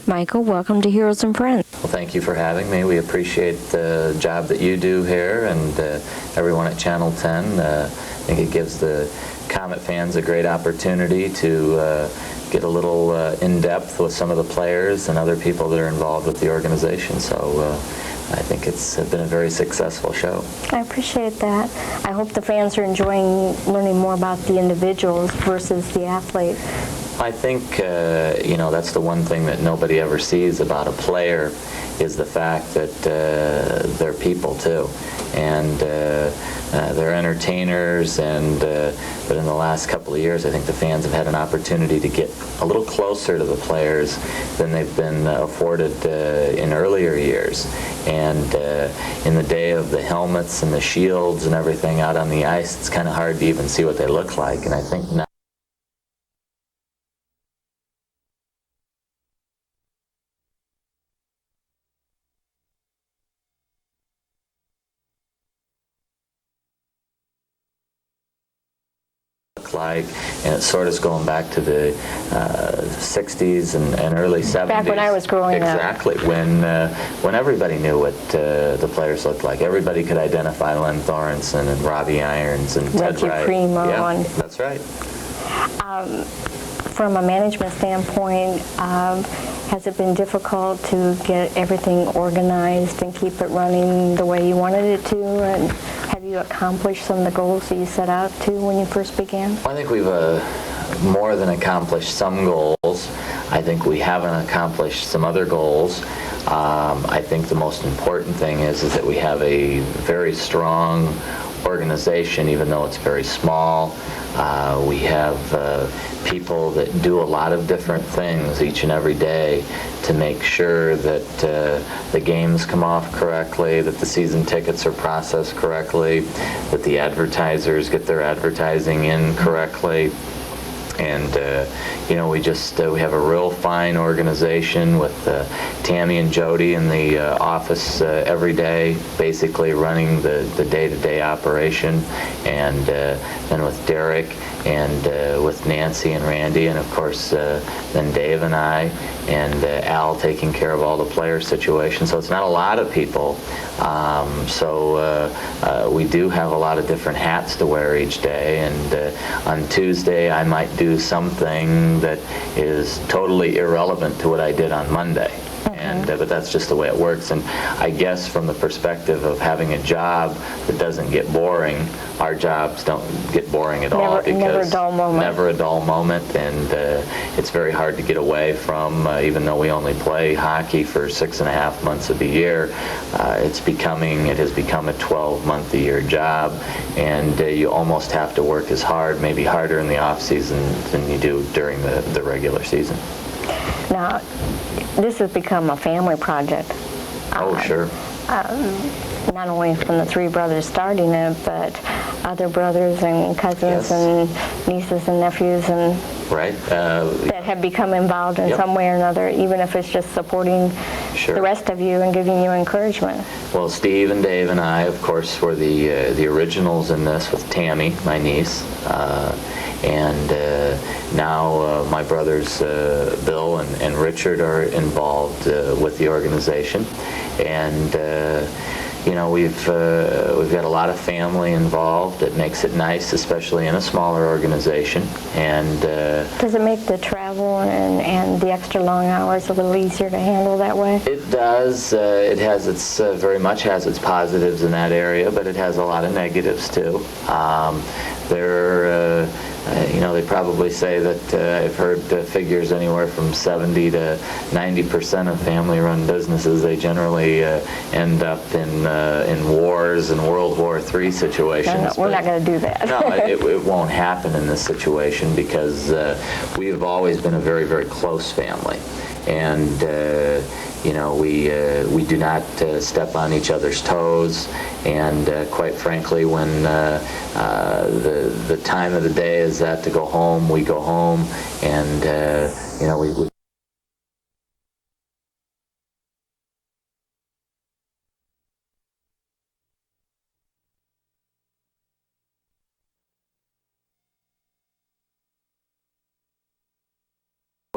Michael, welcome to Heroes and Friends. Well, thank you for having me. We appreciate the job that you do here and everyone at Channel 10. I think it gives the Komet fans a great opportunity to get a little in-depth with some of the players and other people that are involved with the organization. So I think it's been a very successful show. I appreciate that. I hope the fans are enjoying learning more about the individuals versus the athlete. I think, you know, that's the one thing that nobody ever sees about a player is the fact that they're people too. And they're entertainers, and but in the last couple of years, I think the fans have had an opportunity to get a little closer to the players than they've been afforded in earlier years. And in the day of the helmets and the shields and everything out on the ice, it's kind of hard to even see what they look like. And I think now like, and it sort of is going back to the 60s and early 70s. Back when I was growing up. Exactly, when everybody knew what the players looked like. Everybody could identify Len Thorenson and Robbie Irons and Ted Wright. Primo. Yeah, that's right. From a management standpoint, has it been difficult to get everything organized and keep it running the way you wanted it to? And have you accomplished some of the goals that you set out to when you first began? I think we've more than accomplished some goals. I think we haven't accomplished some other goals. I think the most important thing is that we have a very strong organization, even though it's very small. We have people that do a lot of different things each and every day to make sure that the games come off correctly, that the season tickets are processed correctly, that the advertisers get their advertising in correctly. And you know, we have a real fine organization with Tammy and Jody in the office every day, basically running the day-to-day operation, and then with Derek and with Nancy and Randy, and of course then Dave and I, and Al taking care of all the player situations. So it's not a lot of people. We do have a lot of different hats to wear each day, and on Tuesday I might do something that is totally irrelevant to what I did on Monday. And but that's just the way it works. And I guess from the perspective of having a job that doesn't get boring, our jobs don't get boring at all, because never a dull moment. Never a dull moment, and it's very hard to get away from. Even though we only play hockey for 6.5 months of the year, it has become a 12-month-a-year job, and you almost have to work as hard, maybe harder in the off season than you do during the regular season. Now, this has become a family project. Oh, sure. Not only from the three brothers starting it, but other brothers and cousins, yes, and nieces and nephews, and right. That have become involved in, yep, some way or another, even if it's just supporting, sure, the rest of you and giving you encouragement. Well, Steve and Dave and I, of course, were the originals in this with Tammy, my niece. And now my brothers Bill and Richard are involved with the organization. And you know, we've got a lot of family involved. It makes it nice, especially in a smaller organization. And does it make the travel and the extra long hours a little easier to handle that way? it does. It has its very much has its positives in that area, but it has a lot of negatives too. You know, they probably say that I've heard figures anywhere from 70 to 90% of family-run businesses, they generally end up in wars and World War III situations. We're not going to do that. No, it won't happen in this situation because we've always been a very, very close family. And you know, we do not step on each other's toes, and quite frankly, when the time of the day is that to go home, we go home, and you know, we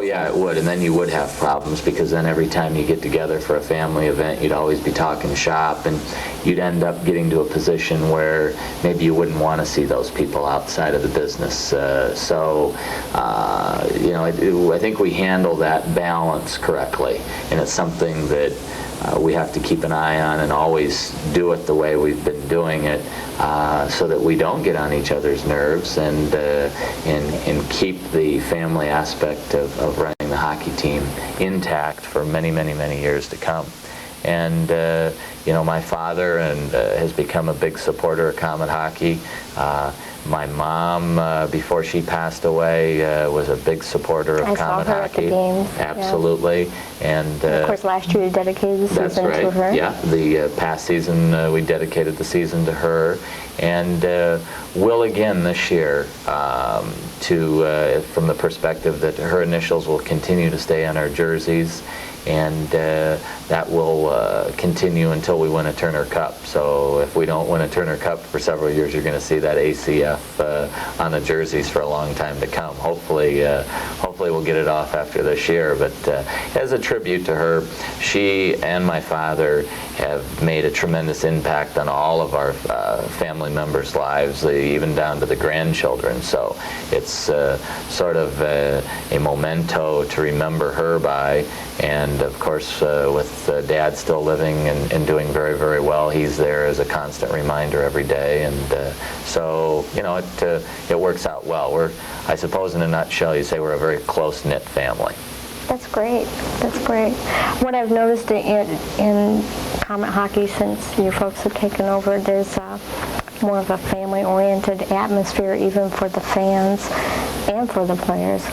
yeah, it would, and then you would have problems because then every time you get together for a family event, you'd always be talking shop, and you'd end up getting to a position where maybe you wouldn't want to see those people outside of the business. You know, I think we handle that balance correctly, and it's something that we have to keep an eye on and always do it the way we've been doing it, so that we don't get on each other's nerves and keep the family aspect of running the hockey team intact for many, many, many years to come. And you know, my father has become a big supporter of Komet hockey. My mom, before she passed away, was a big supporter of Komet hockey. At the games. Absolutely. Yeah. And of course, last year you dedicated the season to her. Yeah, the past season we dedicated the season to her, and will again this year. From the perspective that her initials will continue to stay on our jerseys, and that will continue until we win a Turner Cup. So if we don't win a Turner Cup for several years, you're going to see that ACF on the jerseys for a long time to come. Hopefully we'll get it off after this year. But as a tribute to her, she and my father have made a tremendous impact on all of our family members' lives, even down to the grandchildren. So it's sort of a memento to remember her by. And of course, with Dad still living and doing very, very well, he's there as a constant reminder every day. And so, you know, it works out well. I suppose in a nutshell, you say we're a very close-knit family. That's great. That's great. What I've noticed in Komet hockey since you folks have taken over, there's more of a family-oriented atmosphere, even for the fans and for the players.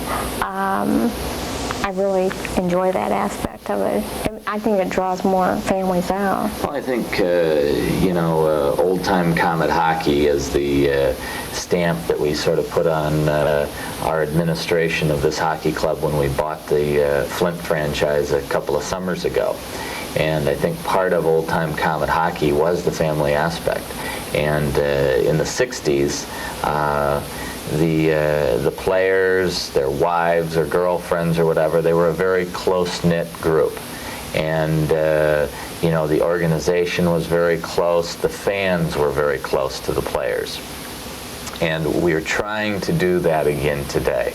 I really enjoy that aspect of it. I think it draws more families out. Well, I think, you know, old-time Komet hockey is the stamp that we sort of put on our administration of this hockey club when we bought the Flint franchise a couple of summers ago. And I think part of old-time Komet hockey was the family aspect. And in the 60s, the players, their wives or girlfriends or whatever, they were a very close-knit group. And you know, the organization was very close, the fans were very close to the players. And we're trying to do that again today,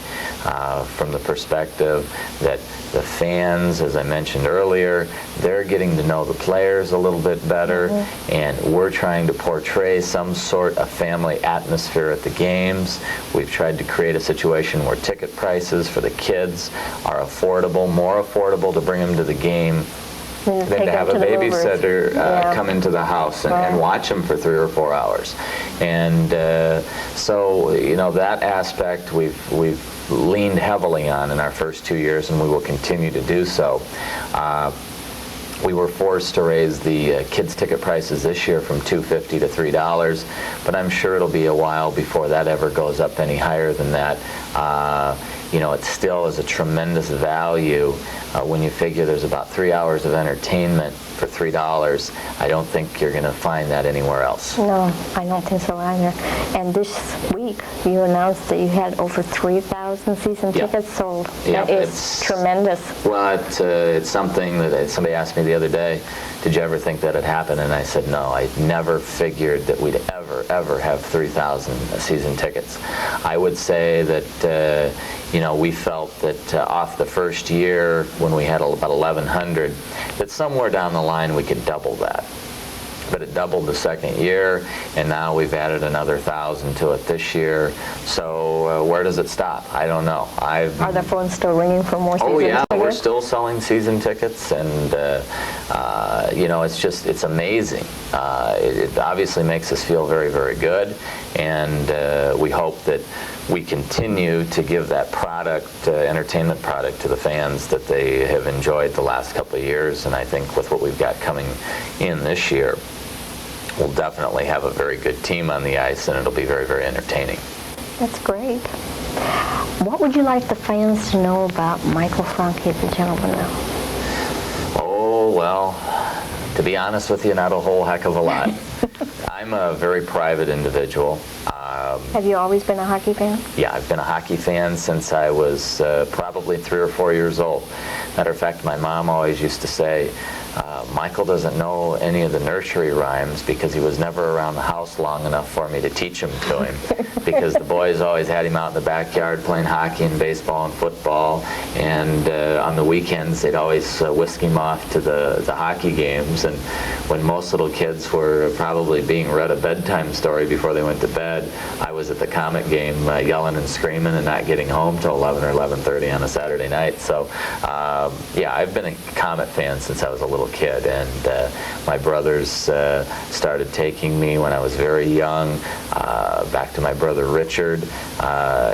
from the perspective that the fans, as I mentioned earlier, they're getting to know the players a little bit better, and we're trying to portray some sort of family atmosphere at the games. We've tried to create a situation where ticket prices for the kids are affordable, more affordable to bring them to the game than to have a babysitter come into the house and watch them for 3 or 4 hours. And so, you know, that aspect we've leaned heavily on in our first 2 years, and we will continue to do so. We were forced to raise the kids' ticket prices this year from $2.50 to $3, but I'm sure it'll be a while before that ever goes up any higher than that. You know, it still is a tremendous value when you figure there's about 3 hours of entertainment for $3. I don't think you're going to find that anywhere else. No, I don't think so either. And this week, you announced that you had over 3,000 season tickets sold. That is tremendous. Well, it's something that somebody asked me the other day, did you ever think that would happen? And I said, no, I never figured that we'd ever have 3,000 season tickets. I would say that, we felt that off the first year when we had about 1,100, that somewhere down the line we could double that. But it doubled the second year, and now we've added another 1,000 to it this year. So where does it stop? I don't know. Are the phones still ringing for more season tickets? Oh yeah, we're still selling season tickets, and it's amazing. It obviously makes us feel very, very good, and we hope that we continue to give that product, entertainment product, to the fans that they have enjoyed the last couple of years. And I think with what we've got coming in this year, we'll definitely have a very good team on the ice, and it'll be very, very entertaining. That's great. What would you like the fans to know about Michael Franke, the gentleman now? Oh, well, to be honest with you, not a whole heck of a lot. I'm a very private individual. Have you always been a hockey fan? Yeah, I've been a hockey fan since I was probably 3 or 4 years old. Matter of fact, my mom always used to say, Michael doesn't know any of the nursery rhymes because he was never around the house long enough for me to teach them to him. Because the boys always had him out in the backyard playing hockey and baseball and football, and on the weekends they'd always whisk him off to the hockey games. And when most little kids were probably being read a bedtime story before they went to bed, I was at the Komet game yelling and screaming and not getting home till 11 or 11:30 on a Saturday night. So yeah, I've been a Komet fan since I was a little kid, and my brothers started taking me when I was very young, back to my brother Richard.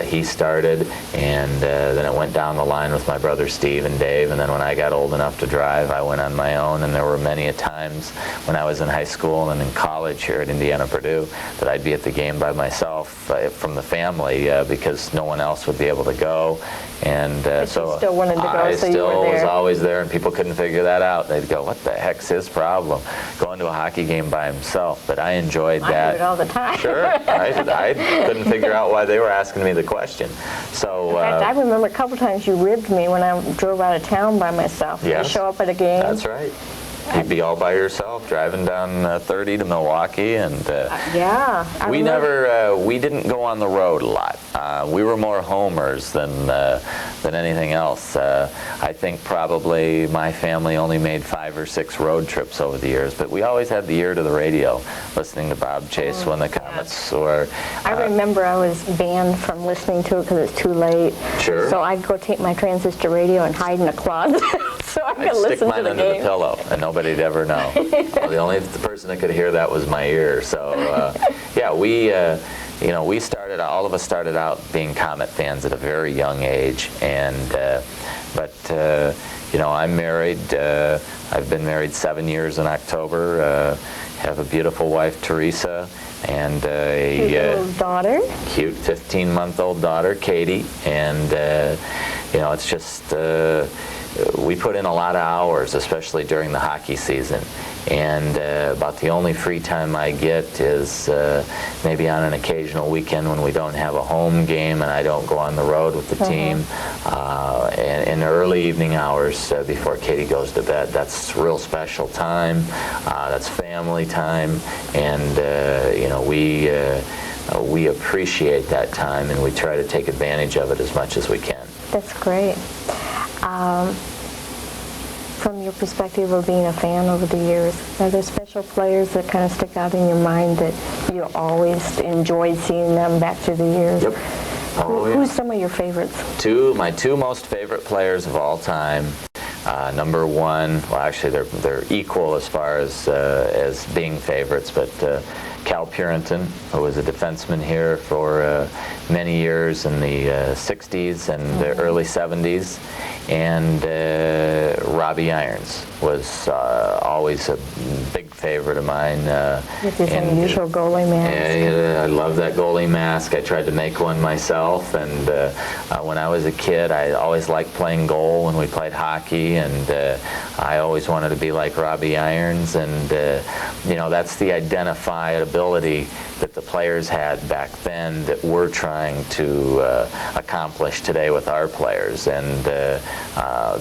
He started, and then it went down the line with my brother Steve and Dave, and then when I got old enough to drive, I went on my own. And there were many a times when I was in high school and in college here at Indiana Purdue that I'd be at the game by myself from the family because no one else would be able to go. And so you still wanted to go, I so you still were there. was always there, and people couldn't figure that out. They'd go, what the heck's his problem? Going to a hockey game by himself. But I enjoyed that. I do it all the time. Sure. I couldn't figure out why they were asking me the question. So In fact, I remember a couple times you ribbed me when I drove out of town by myself. Yes. You show up at a game. That's right. You'd be all by yourself driving down 30 to Milwaukee, and yeah. we didn't go on the road a lot. We were more homers than anything else. I think probably my family only made 5 or 6 road trips over the years, but we always had the ear to the radio, listening to Bob Chase when the Komets were. I remember I was banned from listening to it because it's too late. Sure. So I'd go take my transistor radio and hide in a closet so I could I'd stick listen to mine the under game. the pillow, and nobody'd ever know. Well, the only person that could hear that was my ear. So yeah, we started. All of us started out being Komet fans at a very young age, and I'm married. I've been married 7 years in October. Have a beautiful wife, Teresa, and a little daughter. Cute 15-month-old daughter, Katie, and it's just. We put in a lot of hours, especially during the hockey season, and about the only free time I get is maybe on an occasional weekend when we don't have a home game and I don't go on the road with the team, and in the early evening hours before Katie goes to bed. That's real special time. That's family time, and we appreciate that time, and we try to take advantage of it as much as we can. That's great. From your perspective of being a fan over the years, are there special players that kind of stick out in your mind that you always enjoyed seeing them back through the years? Yep. Oh, yeah. Who's some of your favorites? My two most favorite players of all time. Number one, well, actually they're equal as far as being favorites, but Cal Purinton, who was a defenseman here for many years in the 60s and the early 70s, and Robbie Irons was always a big favorite of mine. With his unusual goalie mask. I love that goalie mask. I tried to make one myself, and when I was a kid, I always liked playing goal when we played hockey, and I always wanted to be like Robbie Irons, and that's the identifiability that the players had back then that we're trying to accomplish today with our players. And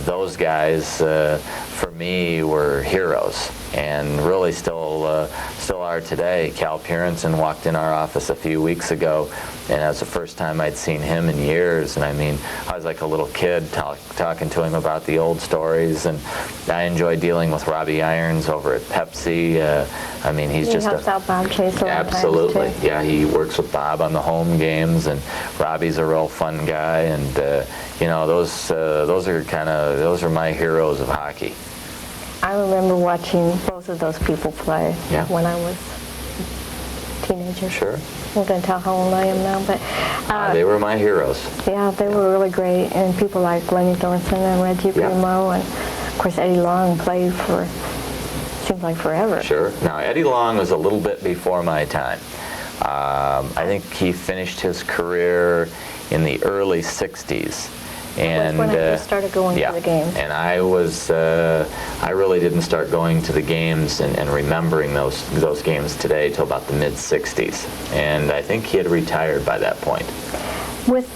those guys, for me, were heroes. and really still are today. Cal Purinson walked in our office a few weeks ago, and that was the first time I'd seen him in years, and I mean, I was like a little kid talking to him about the old stories, and I enjoy dealing with Robbie Irons over at Pepsi. I mean, he's just helps out Bob Chase a lot of times, absolutely. too. Yeah, he works with Bob on the home games, and Robbie's a real fun guy, and you know, those are my heroes of hockey. I remember watching both of those people play when I was a teenager. Sure. I'm going to tell how old I am now, but they were my heroes. yeah, they were really great, and people like Lenny Thornton and Reggie Primo, and of course Eddie Long played for seems like forever. Sure. Now Eddie Long was a little bit before my time. I think he finished his career in the early '60s. And when I first started going to the games. And I really didn't start going to the games and remembering those games today till about the mid '60s. And I think he had retired by that point. With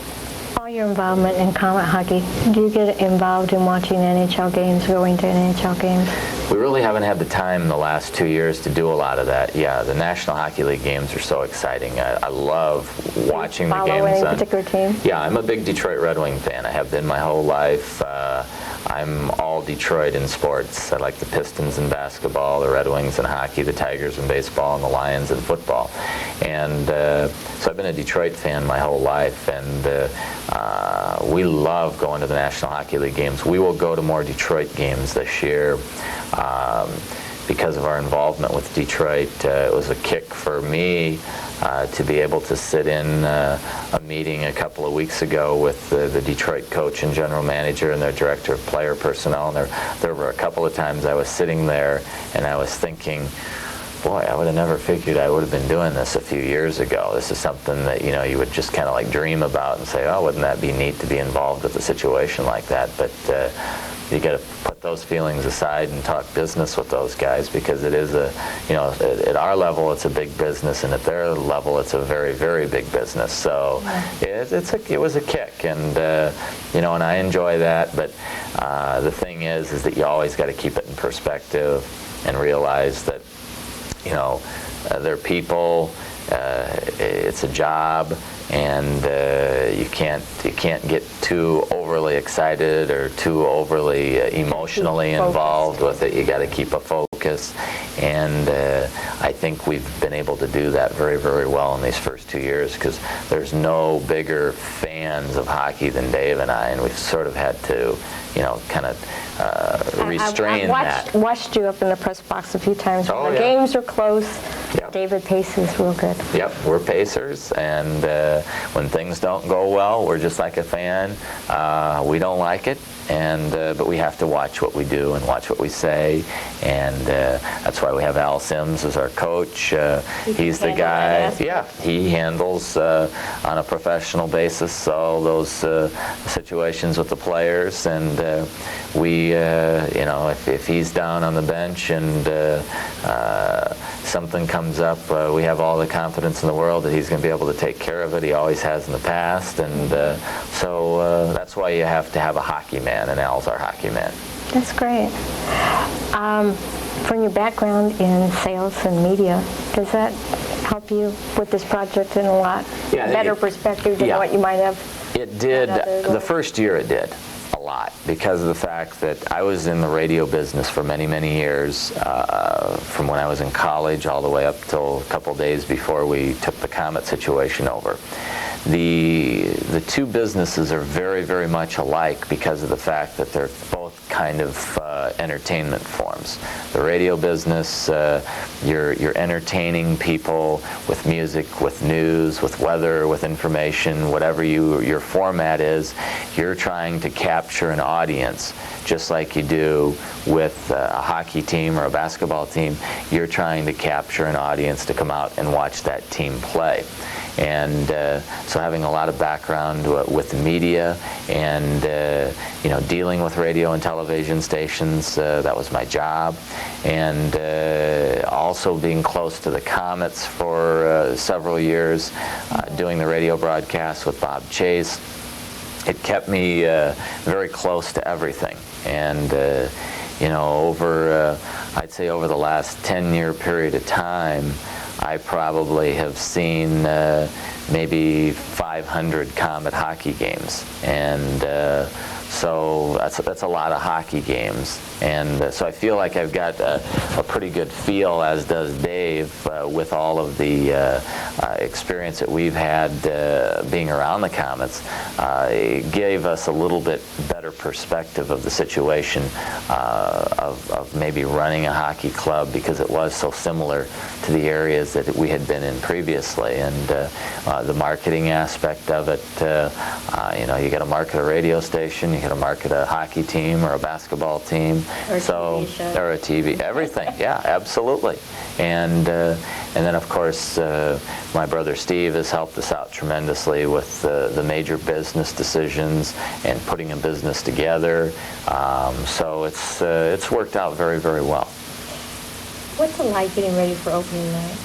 all your involvement in Komet hockey, do you get involved in watching NHL games, going to NHL games? We really haven't had the time in the last 2 years to do a lot of that. Yeah, the National Hockey League games are so exciting. I love watching the games. Follow any particular team? Yeah, I'm a big Detroit Red Wing fan. I have been my whole life. I'm all Detroit in sports. I like the Pistons in basketball, the Red Wings in hockey, the Tigers in baseball, and the Lions in football. And so I've been a Detroit fan my whole life, and we love going to the National Hockey League games. We will go to more Detroit games this year. Because of our involvement with Detroit, it was a kick for me to be able to sit in a meeting a couple of weeks ago with the Detroit coach and general manager and their director of player personnel. And there were a couple of times I was sitting there and I was thinking, boy, I would have never figured I would have been doing this a few years ago. This is something that, you know, you would just kind of like dream about and say, oh, wouldn't that be neat to be involved with a situation like that? But you got to put those feelings aside and talk business with those guys, because it is a, you know, at our level it's a big business, and at their level it's a very, very big business. So it was a kick, and you know, and I enjoy that. But the thing is that you always got to keep it in perspective and realize that, you know, they're people. It's a job, and you can't get too overly excited or too overly emotionally involved with it. You got to keep a focus, and I think we've been able to do that very, very well in these first 2 years, because there's no bigger fans of hockey than Dave and I, and we've sort of had to, you know, kind of restrain that. I've watched you up in the press box a few times. Oh, when the games are close, David paces real good. Yep, we're pacers, and when things don't go well, we're just like a fan. We don't like it, and but we have to watch what we do and watch what we say, and that's why we have Al Sims as our coach. He's the guy. Yeah, he handles on a professional basis all those situations with the players, and we, you know, if he's down on the bench and something comes up, we have all the confidence in the world that he's going to be able to take care of it. He always has in the past, and so that's why you have to have a hockey man, and Al's our hockey man. That's great. From your background in sales and media, does that help you with this project in a lot better perspective than what you might have? It did. The first year it did a lot, because of the fact that I was in the radio business for many, many years, from when I was in college all the way up till a couple days before we took the Komet situation over. The two businesses are very, very much alike because of the fact that they're both kind of entertainment forms. The radio business, you're entertaining people with music, with news, with weather, with information, whatever your format is. You're trying to capture an audience, just like you do with a hockey team or a basketball team. You're trying to capture an audience to come out and watch that team play. And so having a lot of background with the media and you know, dealing with radio and television stations, that was my job. And also being close to the Komets for several years, doing the radio broadcast with Bob Chase. It kept me very close to everything. And over, I'd say over the last 10-year period of time, I probably have seen maybe 500 Komet hockey games, and so that's a lot of hockey games, and so I feel like I've got a pretty good feel, as does Dave, with all of the experience that we've had being around the Komets. It gave us a little bit better perspective of the situation of maybe running a hockey club, because it was so similar to the areas that we had been in previously, and the marketing aspect of it. You got to market a radio station, you got to market a hockey team or a basketball team, or TV show. Or a TV, everything. Yeah, absolutely. And then of course my brother Steve has helped us out tremendously with the major business decisions and putting a business together. So it's worked out very, very well. What's it like getting ready for opening night?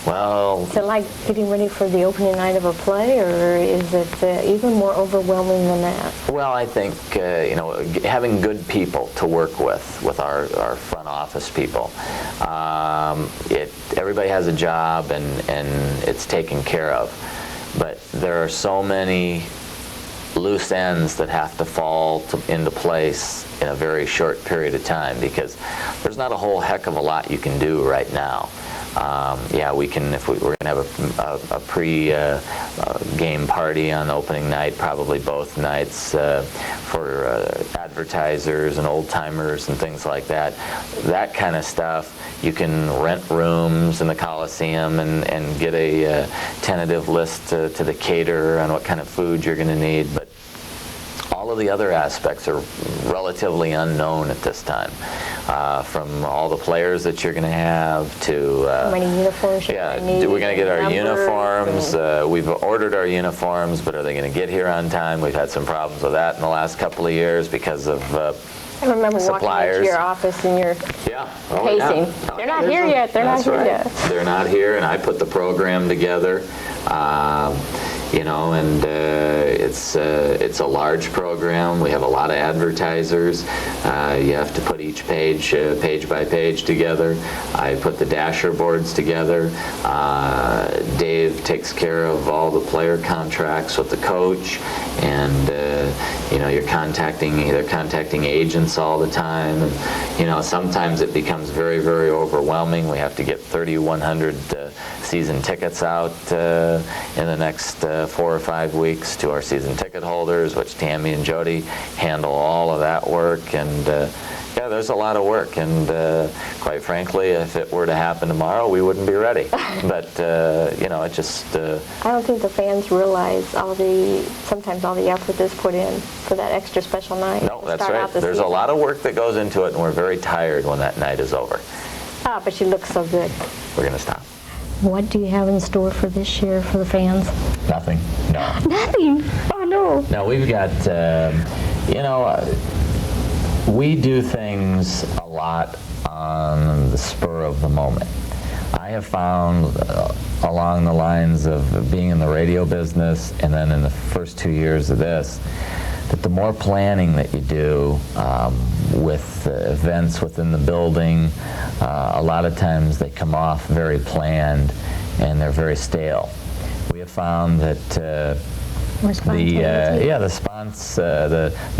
Well, Is it like getting ready for the opening night of a play, or is it even more overwhelming than that? well, I think having good people to work with our front office people. Everybody has a job, and it's taken care of. But there are so many loose ends that have to fall into place in a very short period of time, because there's not a whole heck of a lot you can do right now. We can, if we're going to have a pre-game party on opening night, probably both nights, for advertisers and old-timers and things like that. That kind of stuff, you can rent rooms in the Coliseum and get a tentative list to the caterer on what kind of food you're going to need. But all of the other aspects are relatively unknown at this time, from all the players that you're going to have to how many uniforms you're going to need. We're going to get our uniforms. And we've ordered our uniforms, but are they going to get here on time? We've had some problems with that in the last couple of years because of I remember suppliers. walking into your office and you're pacing. Yeah. They're not here yet. They're not here yet. They're not here, and I put the program together. And it's a large program. We have a lot of advertisers. You have to put each page by page together. I put the dasher boards together. Dave takes care of all the player contracts with the coach, and they're contacting agents all the time, and sometimes it becomes very, very overwhelming. We have to get 3,100 season tickets out in the next 4 or 5 weeks to our season ticket holders, which Tammy and Jody handle all of that work. And there's a lot of work, and quite frankly, if it were to happen tomorrow, we wouldn't be ready. But it just I don't think the fans realize sometimes all the effort that's put in for that extra special night. No, that's right. There's a lot of work that goes into it, and we're very tired when that night is over. But you look so good. We're going to stop. What do you have in store for this year for the fans? Nothing. No. Nothing? Oh, no. No, we've got, we do things a lot on the spur of the moment. I have found along the lines of being in the radio business, and then in the first 2 years of this, that the more planning that you do with events within the building, a lot of times they come off very planned and they're very stale. We have found that the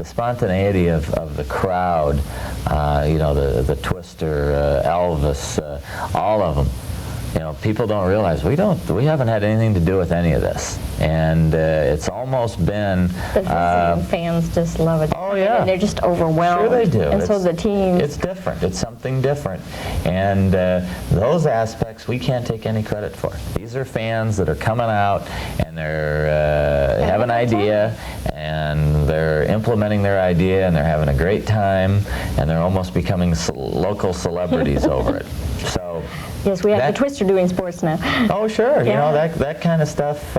spontaneity of the crowd, the Twister, Elvis, all of them. People don't realize we haven't had anything to do with any of this, and it's almost been. The fans just love it. Oh yeah, and they're just overwhelmed. Sure they do. And so the team. It's different. It's something different, and those aspects we can't take any credit for. These are fans that are coming out and they have an idea, and they're implementing their idea, and they're having a great time, and they're almost becoming local celebrities over it. So. Yes, we have the Twister doing sports now. Oh, sure. Yeah. That kind of stuff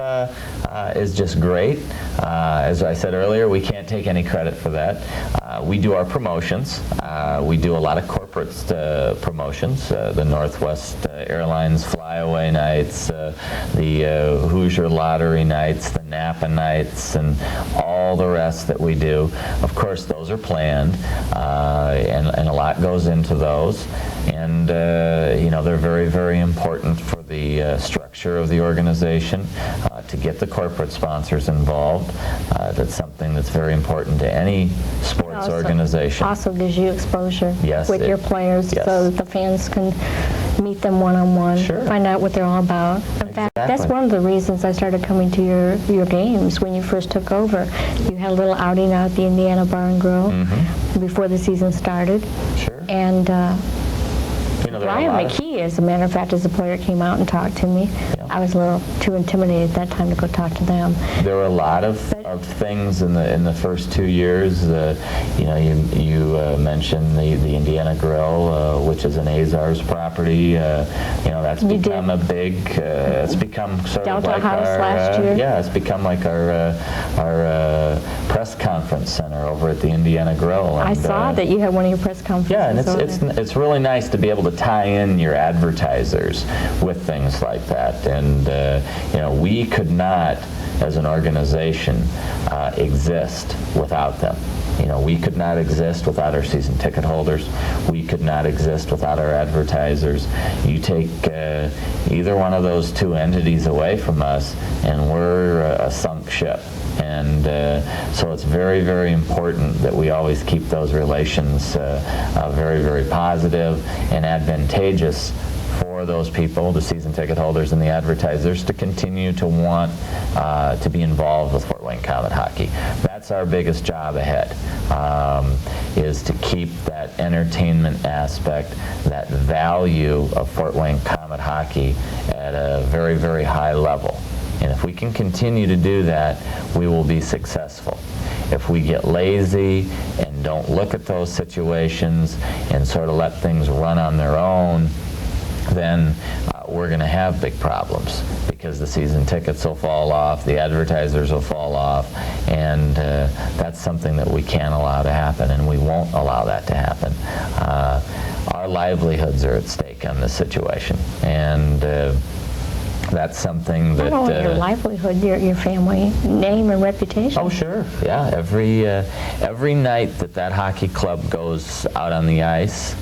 is just great. As I said earlier, we can't take any credit for that. We do our promotions. We do a lot of corporate promotions. The Northwest Airlines flyaway nights, the Hoosier Lottery nights, the NAP happen nights and all the rest that we do. Of course, those are planned, and a lot goes into those. And they're very, very important for the structure of the organization, to get the corporate sponsors involved. That's something that's very important to any sports organization. Also gives you exposure with your players, yes. so that the fans can meet them one-on-one, Sure. find out what they're all about. In fact, that's one of the reasons I started coming to your games when you first took over. You had a little outing out at the Indiana Bar and Grill before the season started. Sure. And Brian McKee, as a matter of fact, as a player, came out and talked to me. Yeah. I was a little too intimidated at that time to go talk to them. There were a lot of things in the first 2 years. You mentioned the Indiana Grill, which is an Azars property. That's become a big. It's become sort Delta of like House our last year. Yeah, it's become like our press conference center over at the Indiana Grill. And, I saw that you had one of your press conferences. Yeah, and it's really nice to be able to tie in your advertisers with things like that. And we could not, as an organization, exist without them. We could not exist without our season ticket holders. We could not exist without our advertisers. You take either one of those two entities away from us, and we're a sunk ship. And so it's very, very important that we always keep those relations very, very positive and advantageous for those people, the season ticket holders and the advertisers, to continue to want to be involved with Fort Wayne Komet hockey. That's our biggest job ahead, is to keep that entertainment aspect, that value of Fort Wayne Komet hockey at a very, very high level. And if we can continue to do that, we will be successful. If we get lazy and don't look at those situations and sort of let things run on their own, then we're going to have big problems, because the season tickets will fall off, the advertisers will fall off, and that's something that we can't allow to happen, and we won't allow that to happen. Our livelihoods are at stake on this situation, and that's something that... Not only your livelihood, your family name and reputation. Oh, sure. Yeah. Every night that hockey club goes out on the ice,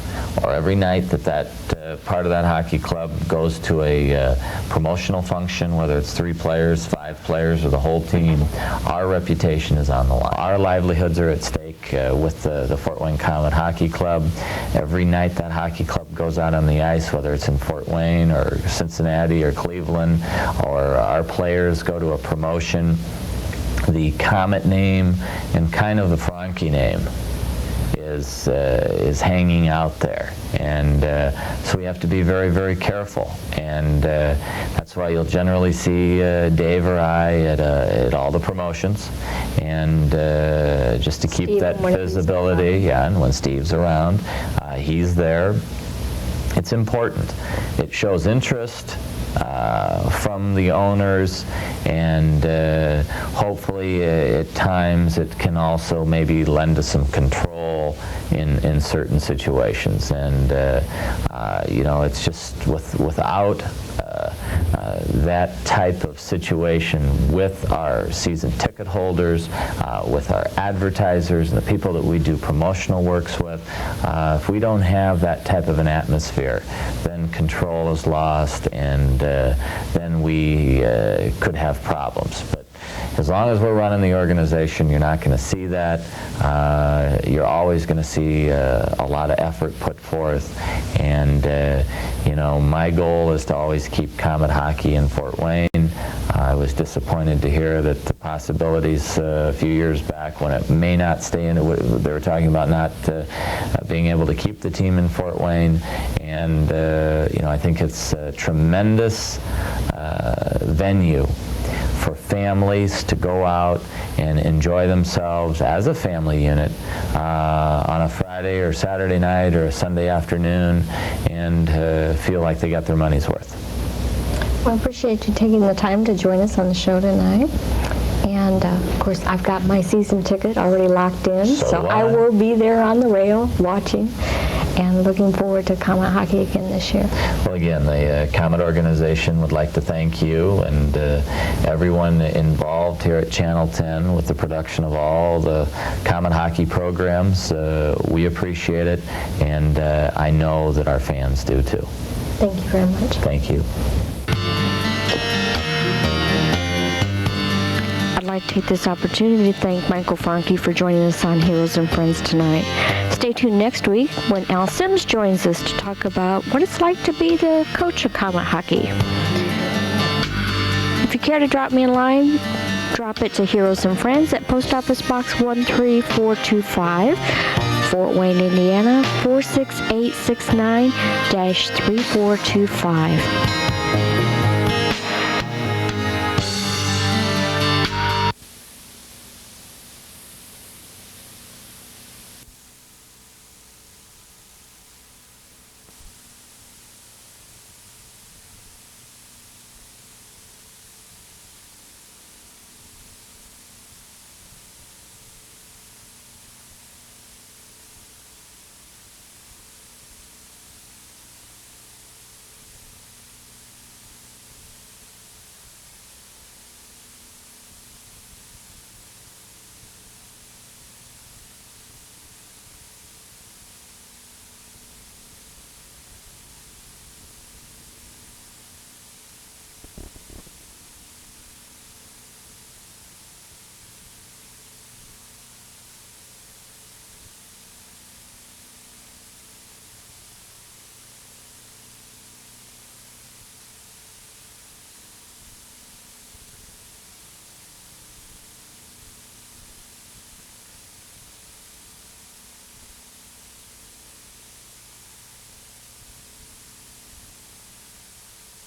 or every night that part of that hockey club goes to a promotional function, whether it's 3 players, 5 players, or the whole team, our reputation is on the line. Our livelihoods are at stake with the Fort Wayne Komet Hockey Club. Every night that hockey club goes out on the ice, whether it's in Fort Wayne or Cincinnati or Cleveland, or our players go to a promotion, the Komet name and kind of the Franke name is hanging out there, and so we have to be very, very careful, and that's why you'll generally see Dave or I at all the promotions, and just to keep Steve, that visibility. Yeah, and when Steve's around, he's there. It's important. It shows interest from the owners, and hopefully at times it can also maybe lend to some control in certain situations. And it's just without that type of situation with our season ticket holders, with our advertisers and the people that we do promotional works with, if we don't have that type of an atmosphere, then control is lost, and then we could have problems. But as long as we're running the organization, you're not going to see that. You're always going to see a lot of effort put forth, and my goal is to always keep Komet hockey in Fort Wayne. I was disappointed to hear that the possibilities a few years back, when it may not stay in, they were talking about not being able to keep the team in Fort Wayne, and I think it's a tremendous venue for families to go out and enjoy themselves as a family unit on a Friday or Saturday night or a Sunday afternoon, and feel like they got their money's worth. Well, I appreciate you taking the time to join us on the show tonight. And of course, I've got my season ticket already locked in, so I will be there on the rail watching. and looking forward to Comet hockey again this year. Well, again, the Comet organization would like to thank you and everyone involved here at Channel 10 with the production of all the Comet hockey programs. We appreciate it, and I know that our fans do too. Thank you very much. Thank you. I'd like to take this opportunity to thank Michael Franke for joining us on Heroes and Friends tonight. Stay tuned next week when Al Sims joins us to talk about what it's like to be the coach of Comet hockey. If you care to drop me a line, drop it to Heroes and Friends at Post Office Box 13425, Fort Wayne, Indiana 46869-3425.